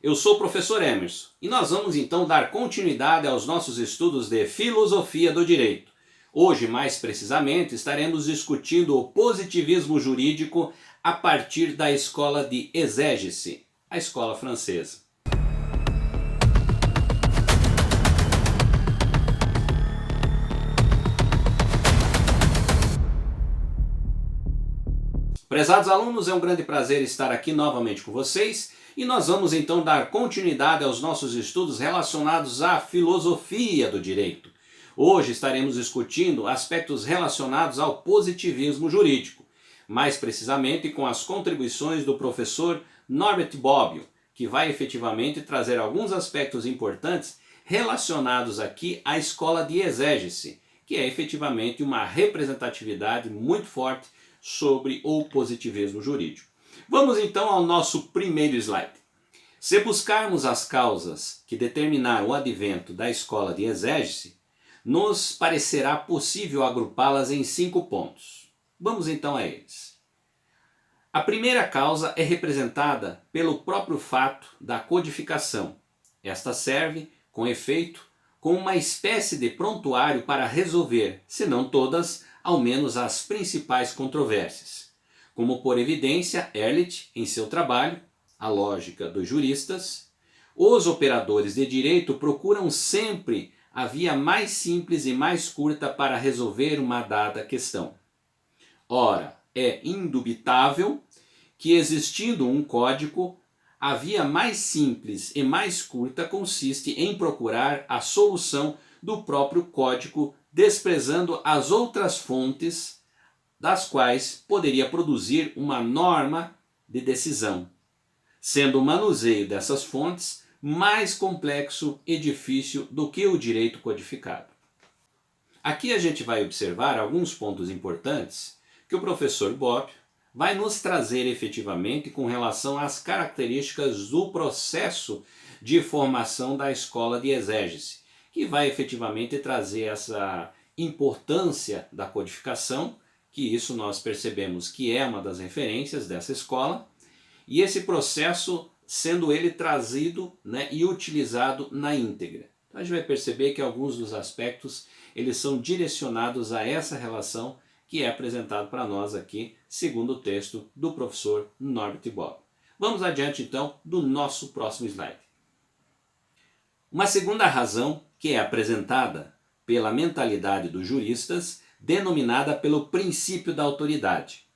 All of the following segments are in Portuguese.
Eu sou o professor Emerson e nós vamos então dar continuidade aos nossos estudos de filosofia do direito. Hoje, mais precisamente, estaremos discutindo o positivismo jurídico a partir da escola de exégese, a escola francesa. Prezados alunos, é um grande prazer estar aqui novamente com vocês e nós vamos então dar continuidade aos nossos estudos relacionados à filosofia do direito. Hoje estaremos discutindo aspectos relacionados ao positivismo jurídico, mais precisamente com as contribuições do professor Norbert Bobbio, que vai efetivamente trazer alguns aspectos importantes relacionados aqui à escola de exégese, que é efetivamente uma representatividade muito forte sobre o positivismo jurídico. Vamos então ao nosso primeiro slide. Se buscarmos as causas que determinaram o advento da escola de exégese, nos parecerá possível agrupá-las em 5 pontos. Vamos então a eles. A primeira causa é representada pelo próprio fato da codificação. Esta serve, com efeito, como uma espécie de prontuário para resolver, se não todas, ao menos as principais controvérsias. Como por evidência Ehrlich em seu trabalho, A Lógica dos Juristas, os operadores de direito procuram sempre a via mais simples e mais curta para resolver uma dada questão. Ora, é indubitável que, existindo um código, a via mais simples e mais curta consiste em procurar a solução do próprio código, desprezando as outras fontes das quais poderia produzir uma norma de decisão, sendo o manuseio dessas fontes mais complexo e difícil do que o direito codificado. Aqui a gente vai observar alguns pontos importantes que o professor Bobbio vai nos trazer efetivamente com relação às características do processo de formação da escola de exégese, que vai efetivamente trazer essa importância da codificação, que isso nós percebemos que é uma das referências dessa escola, e esse processo sendo ele trazido, e utilizado na íntegra. Então a gente vai perceber que alguns dos aspectos eles são direcionados a essa relação que é apresentado para nós aqui, segundo o texto do professor Norbert Bobbio. Vamos adiante então do nosso próximo slide. Uma segunda razão que é apresentada pela mentalidade dos juristas, denominada pelo princípio da autoridade.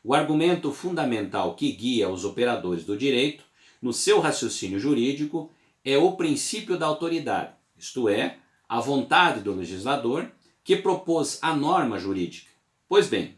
O argumento fundamental que guia os operadores do direito no seu raciocínio jurídico é o princípio da autoridade, isto é, a vontade do legislador que propôs a norma jurídica. Pois bem,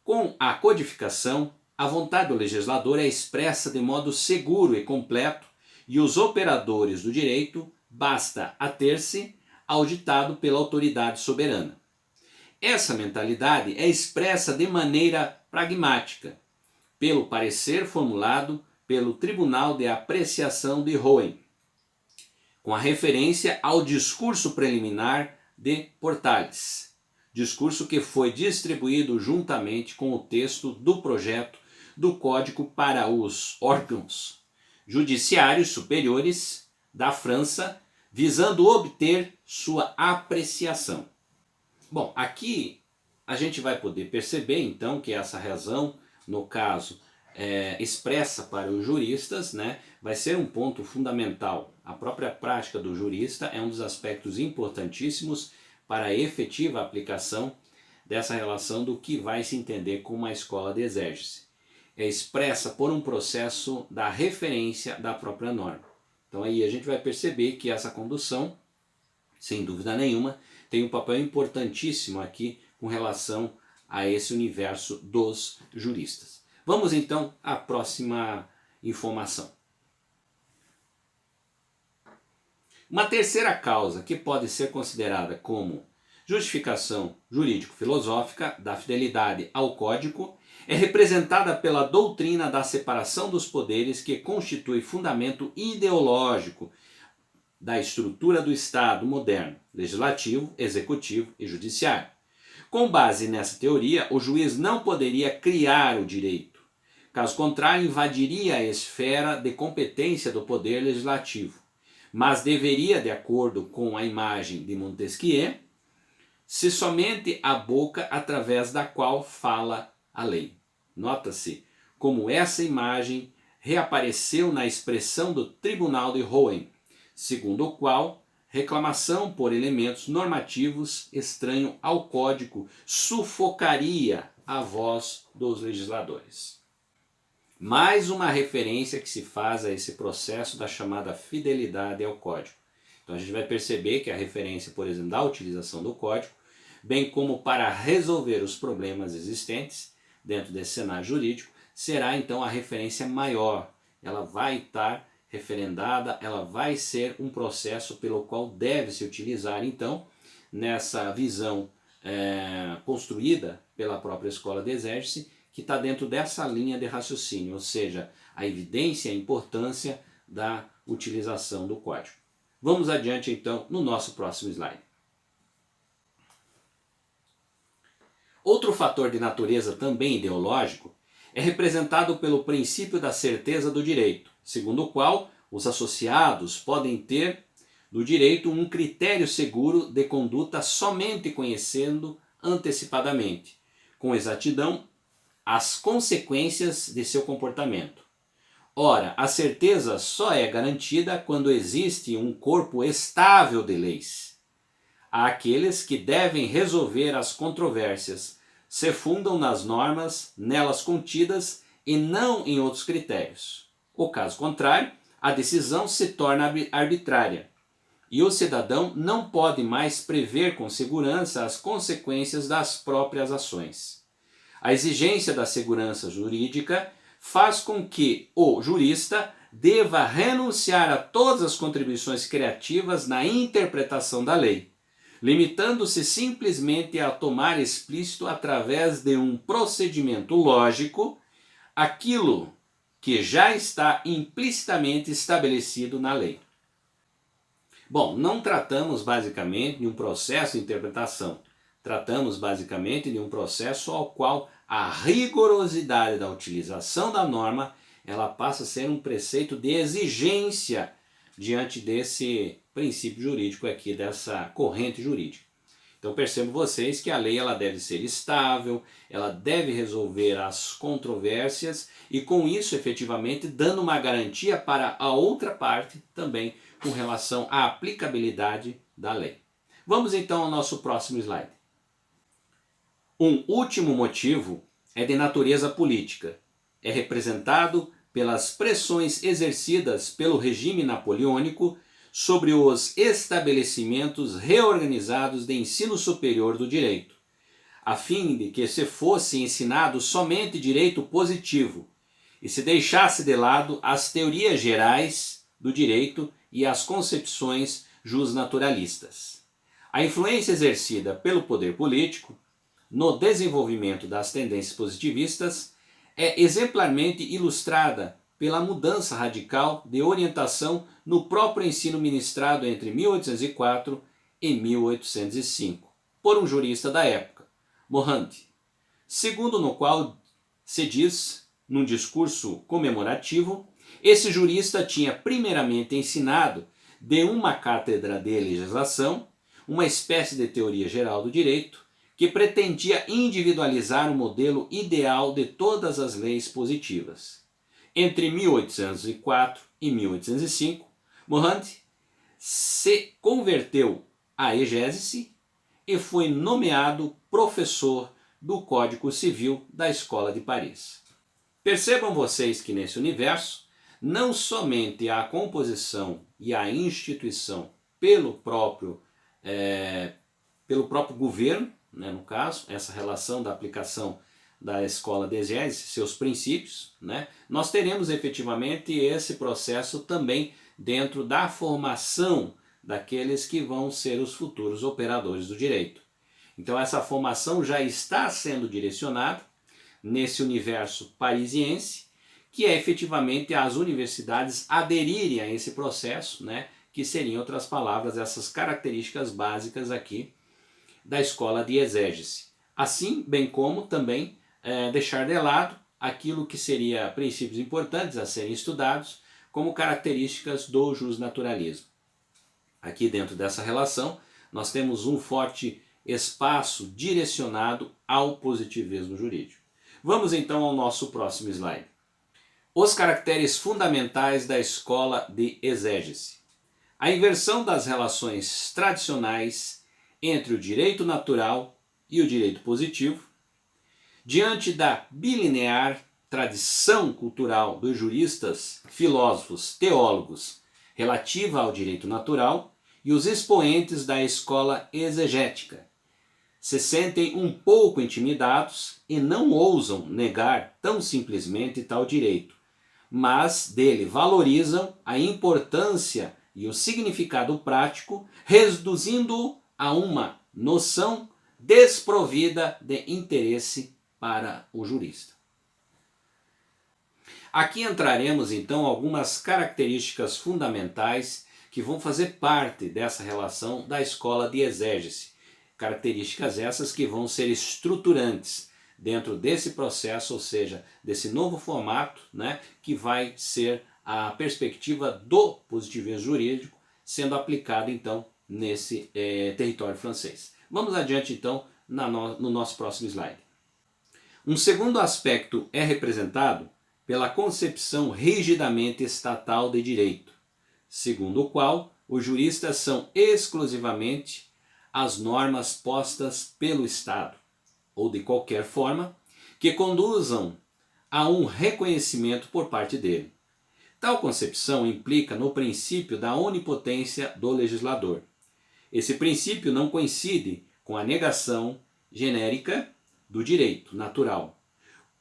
com a codificação, a vontade do legislador é expressa de modo seguro e completo e os operadores do direito basta ater-se ao ditado pela autoridade soberana. Essa mentalidade é expressa de maneira pragmática, pelo parecer formulado pelo Tribunal de Apreciação de Rouen, com a referência ao discurso preliminar de Portales, discurso que foi distribuído juntamente com o texto do projeto do Código para os órgãos judiciários superiores da França, visando obter sua apreciação. Bom, aqui a gente vai poder perceber então que essa razão, no caso, expressa para os juristas, vai ser um ponto fundamental. A própria prática do jurista é um dos aspectos importantíssimos para a efetiva aplicação dessa relação do que vai se entender como uma escola de exégese. É expressa por um processo da referência da própria norma. Então aí a gente vai perceber que essa condução, sem dúvida nenhuma, tem um papel importantíssimo aqui com relação a esse universo dos juristas. Vamos então à próxima informação. Uma terceira causa que pode ser considerada como justificação jurídico-filosófica da fidelidade ao código é representada pela doutrina da separação dos poderes, que constitui fundamento ideológico da estrutura do Estado moderno, legislativo, executivo e judiciário. Com base nessa teoria, o juiz não poderia criar o direito, Caso contrário, invadiria a esfera de competência do Poder Legislativo, mas deveria, de acordo com a imagem de Montesquieu, ser somente a boca através da qual fala a lei. Nota-se como essa imagem reapareceu na expressão do Tribunal de Rouen, segundo o qual reclamação por elementos normativos estranho ao Código sufocaria a voz dos legisladores. Mais uma referência que se faz a esse processo da chamada fidelidade ao Código. Então a gente vai perceber que a referência, por exemplo, da utilização do Código, bem como para resolver os problemas existentes dentro desse cenário jurídico, será então a referência maior. Ela vai estar referendada, ela vai ser um processo pelo qual deve se utilizar então, nessa visão construída pela própria escola de exégese, que está dentro dessa linha de raciocínio, ou seja, a evidência e a importância da utilização do código. Vamos adiante então no nosso próximo slide. Outro fator de natureza também ideológico é representado pelo princípio da certeza do direito, segundo o qual os associados podem ter do direito um critério seguro de conduta somente conhecendo antecipadamente, com exatidão, as consequências de seu comportamento. Ora, a certeza só é garantida quando existe um corpo estável de leis. Há aqueles que devem resolver as controvérsias, se fundam nas normas nelas contidas e não em outros critérios. O caso contrário, a decisão se torna arbitrária e o cidadão não pode mais prever com segurança as consequências das próprias ações. A exigência da segurança jurídica faz com que o jurista deva renunciar a todas as contribuições criativas na interpretação da lei, limitando-se simplesmente a tomar explícito através de um procedimento lógico aquilo que já está implicitamente estabelecido na lei. Bom, não tratamos basicamente de um processo de interpretação, tratamos basicamente de um processo ao qual a rigorosidade da utilização da norma ela passa a ser um preceito de exigência diante desse princípio jurídico aqui, dessa corrente jurídica. Então percebam vocês que a lei ela deve ser estável, ela deve resolver as controvérsias e com isso efetivamente dando uma garantia para a outra parte também com relação à aplicabilidade da lei. Vamos então ao nosso próximo slide. Um último motivo é de natureza política. É representado pelas pressões exercidas pelo regime napoleônico sobre os estabelecimentos reorganizados de ensino superior do direito, a fim de que se fosse ensinado somente direito positivo e se deixasse de lado as teorias gerais do direito e as concepções jusnaturalistas. A influência exercida pelo poder político no desenvolvimento das tendências positivistas é exemplarmente ilustrada pela mudança radical de orientação no próprio ensino ministrado entre 1804 e 1805, por um jurista da época, Morand, segundo no qual se diz, num discurso comemorativo, esse jurista tinha primeiramente ensinado de uma cátedra de legislação, uma espécie de teoria geral do direito, que pretendia individualizar o modelo ideal de todas as leis positivas. Entre 1804 e 1805, Morand se converteu à exégese e foi nomeado professor do Código Civil da Escola de Paris. Percebam vocês que nesse universo, não somente a composição e a instituição pelo próprio governo, né, no caso, essa relação da aplicação da escola de exégese, seus princípios, né, nós teremos efetivamente esse processo também dentro da formação daqueles que vão ser os futuros operadores do direito. Então essa formação já está sendo direcionada nesse universo parisiense, que é efetivamente as universidades aderirem a esse processo, né, que seriam, em outras palavras, essas características básicas aqui da escola de exégese. Assim, bem como também deixar de lado aquilo que seria princípios importantes a serem estudados como características do justnaturalismo. Aqui dentro dessa relação nós temos um forte espaço direcionado ao positivismo jurídico. Vamos então ao nosso próximo slide. Os caracteres fundamentais da escola de exégese. A inversão das relações tradicionais entre o direito natural e o direito positivo, diante da bilinear tradição cultural dos juristas, filósofos, teólogos relativa ao direito natural e os expoentes da escola exegética, se sentem um pouco intimidados e não ousam negar tão simplesmente tal direito, mas dele valorizam a importância e o significado prático, reduzindo-o a uma noção desprovida de interesse para o jurista. Aqui entraremos então algumas características fundamentais que vão fazer parte dessa relação da escola de exégese. Características essas que vão ser estruturantes dentro desse processo, ou seja, desse novo formato, né, que vai ser a perspectiva do positivismo jurídico sendo aplicado então nesse território francês. Vamos adiante então no nosso próximo slide. Um segundo aspecto é representado pela concepção rigidamente estatal de direito, segundo o qual os juristas são exclusivamente as normas postas pelo Estado, ou de qualquer forma, que conduzam a um reconhecimento por parte dele. Tal concepção implica no princípio da onipotência do legislador. Esse princípio não coincide com a negação genérica do direito natural,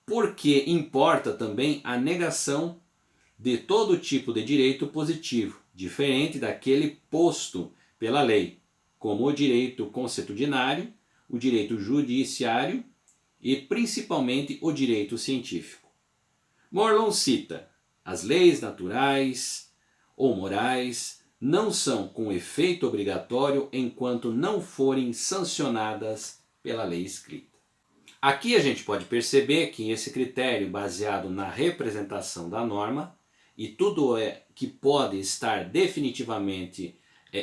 porque importa também a negação de todo tipo de direito positivo, diferente daquele posto pela lei, como o direito consuetudinário, o direito judiciário e principalmente o direito científico. Morlon cita: as leis naturais ou morais não são com efeito obrigatório enquanto não forem sancionadas pela lei escrita. Aqui a gente pode perceber que esse critério baseado na representação da norma e tudo que pode estar definitivamente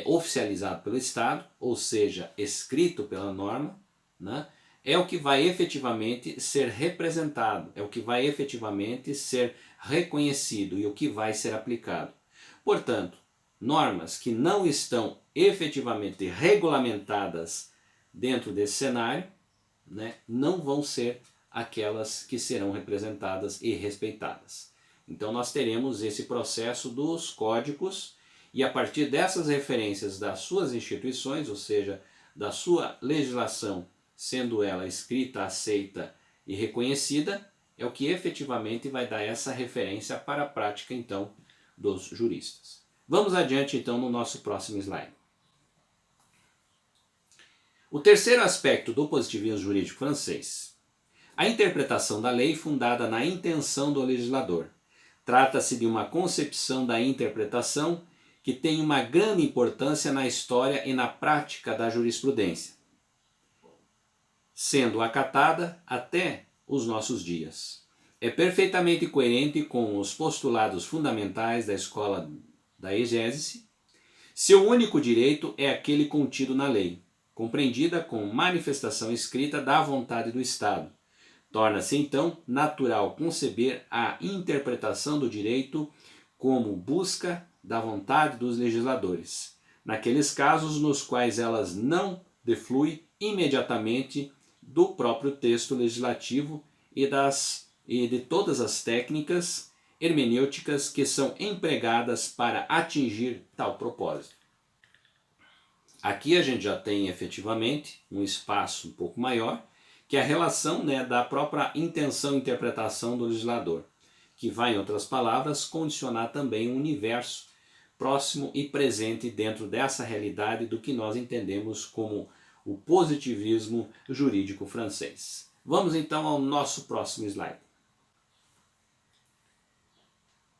oficializado pelo Estado, ou seja, escrito pela norma, né, é o que vai efetivamente ser representado, é o que vai efetivamente ser reconhecido e o que vai ser aplicado. Portanto, normas que não estão efetivamente regulamentadas dentro desse cenário, né, não vão ser aquelas que serão representadas e respeitadas. Então nós teremos esse processo dos códigos e a partir dessas referências das suas instituições, ou seja, da sua legislação, sendo ela escrita, aceita e reconhecida, é o que efetivamente vai dar essa referência para a prática então dos juristas. Vamos adiante então no nosso próximo slide. O terceiro aspecto do positivismo jurídico francês. A interpretação da lei fundada na intenção do legislador. Trata-se de uma concepção da interpretação que tem uma grande importância na história e na prática da jurisprudência, sendo acatada até os nossos dias. É perfeitamente coerente com os postulados fundamentais da escola da exégese. Seu único direito é aquele contido na lei, compreendida como manifestação escrita da vontade do Estado. Torna-se então natural conceber a interpretação do direito como busca da vontade dos legisladores, naqueles casos nos quais elas não deflui imediatamente do próprio texto legislativo e de todas as técnicas hermenêuticas que são empregadas para atingir tal propósito. Aqui a gente já tem efetivamente um espaço um pouco maior, que é a relação, né, da própria intenção e interpretação do legislador, que vai, em outras palavras, condicionar também o universo próximo e presente dentro dessa realidade do que nós entendemos como o positivismo jurídico francês. Vamos então ao nosso próximo slide.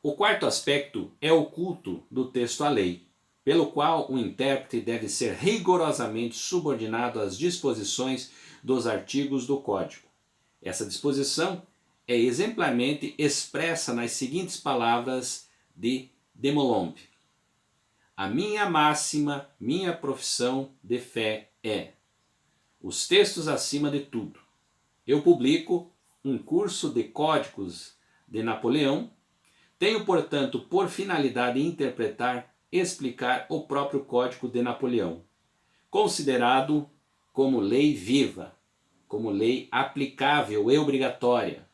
O quarto aspecto é o culto do texto à lei, pelo qual o intérprete deve ser rigorosamente subordinado às disposições dos artigos do Código. Essa disposição é exemplarmente expressa nas seguintes palavras de Demolombe: a minha máxima, minha profissão de fé é os textos acima de tudo. Eu publico um curso de códigos de Napoleão. Tenho, portanto, por finalidade interpretar, explicar o próprio Código de Napoleão, considerado como lei viva, como lei aplicável e obrigatória,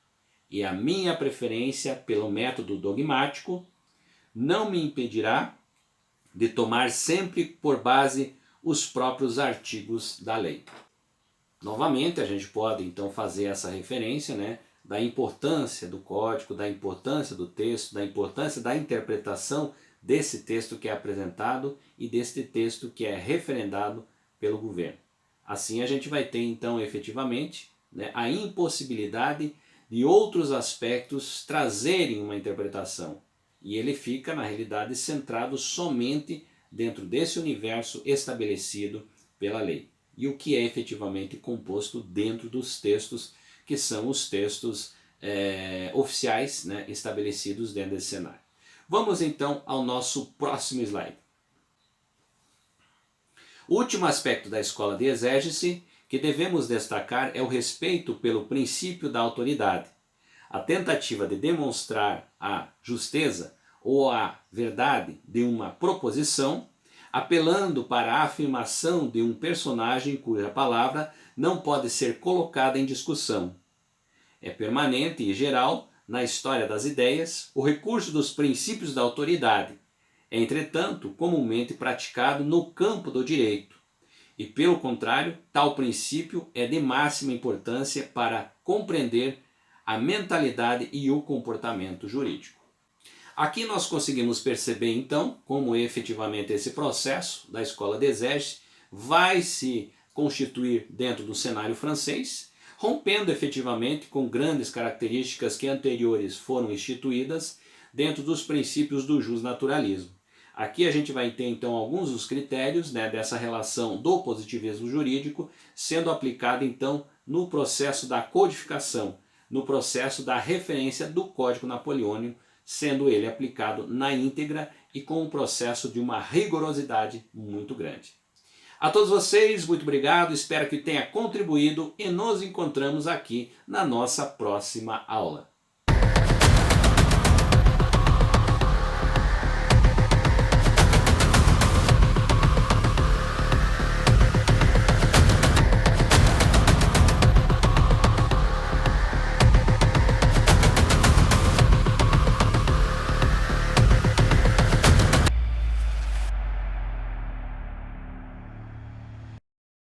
e a minha preferência pelo método dogmático não me impedirá de tomar sempre por base os próprios artigos da lei. Novamente, a gente pode então fazer essa referência, né, da importância do código, da importância do texto, da importância da interpretação desse texto que é apresentado e deste texto que é referendado pelo governo. Assim a gente vai ter então efetivamente, né, a impossibilidade de outros aspectos trazerem uma interpretação. E ele fica, na realidade, centrado somente dentro desse universo estabelecido pela lei. E o que é efetivamente composto dentro dos textos, que são os textos oficiais, né, estabelecidos dentro desse cenário. Vamos então ao nosso próximo slide. O último aspecto da escola de exégese que devemos destacar é o respeito pelo princípio da autoridade. A tentativa de demonstrar a justeza ou a verdade de uma proposição, apelando para a afirmação de um personagem cuja palavra não pode ser colocada em discussão. É permanente e geral na história das ideias o recurso dos princípios da autoridade, é, entretanto, comumente praticado no campo do direito. E, pelo contrário, tal princípio é de máxima importância para compreender a mentalidade e o comportamento jurídico. Aqui nós conseguimos perceber então como efetivamente esse processo da escola de exégese vai se constituir dentro do cenário francês, rompendo efetivamente com grandes características que anteriores foram instituídas dentro dos princípios do justnaturalismo. Aqui a gente vai ter então alguns dos critérios, né, dessa relação do positivismo jurídico sendo aplicado então no processo da codificação, no processo da referência do Código Napoleônico, sendo ele aplicado na íntegra e com um processo de uma rigorosidade muito grande. A todos vocês, muito obrigado, espero que tenha contribuído e nos encontramos aqui na nossa próxima aula.